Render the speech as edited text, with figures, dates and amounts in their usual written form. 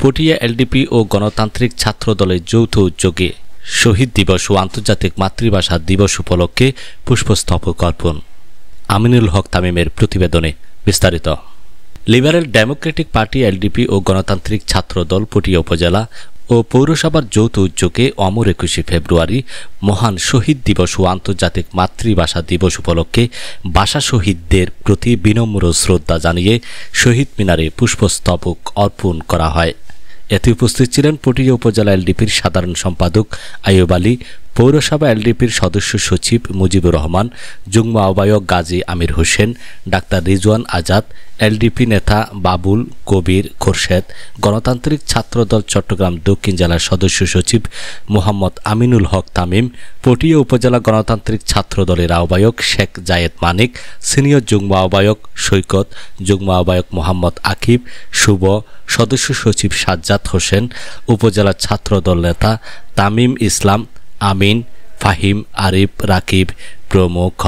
Patiya LDP ও গণতান্ত্রিক ছাত্র দলের যৌথ উদ্যোগে শহীদ দিবস ও আন্তর্জাতিক মাতৃভাষা দিবস উপলক্ষে পুষ্পস্তবক অর্পণ। আমিনুল হক তামিমের প্রতিবেদনে বিস্তারিত। লিবারেল ডেমোক্রেটিক পার্টি এলডিপি ও গণতান্ত্রিক ছাত্র দল পটিয়া উপজেলা ও পৌরসভার যৌথ উদ্যোগে অমর 21শে ফেব্রুয়ারি মহান শহীদ দিবস ও আন্তর্জাতিক মাতৃভাষা দিবস উপলক্ষে ভাষা শহীদদের প্রতি বিনম্র শ্রদ্ধা জানিয়ে শহীদ মিনারে পুষ্পস্তবক অর্পণ করা হয়। এতে উপস্থিত ছিলেন পটিয়া উপজেলা এলডিপির সাধারণ সম্পাদক আইয়ুব আলী, পৌরসভা এলডিপির সদস্য সচিব মুজিবুর রহমান, যুগ্ম আহ্বায়ক গাজী আমির হোসেন, ডাক্তার রিজওয়ান আজাদ, এলডিপি নেতা বাবুল কবির খোরশেদ, গণতান্ত্রিক ছাত্রদল চট্টগ্রাম দক্ষিণ জেলার সদস্য সচিব মোহাম্মদ আমিনুল হক তামিম, পটিয়া উপজেলা গণতান্ত্রিক ছাত্র দলের আহ্বায়ক শেখ জায়েদ মানিক, সিনিয়র যুগ্ম আহ্বায়ক সৈকত, যুগ্ম আহ্বায়ক মোহাম্মদ আকিব, শুভ, সদস্য সচিব সাজ্জাদ হোসেন, উপজেলা ছাত্রদল নেতা তামিম ইসলাম, আমিন, ফাহিম, আরিফ, রাকিব প্রমুখ।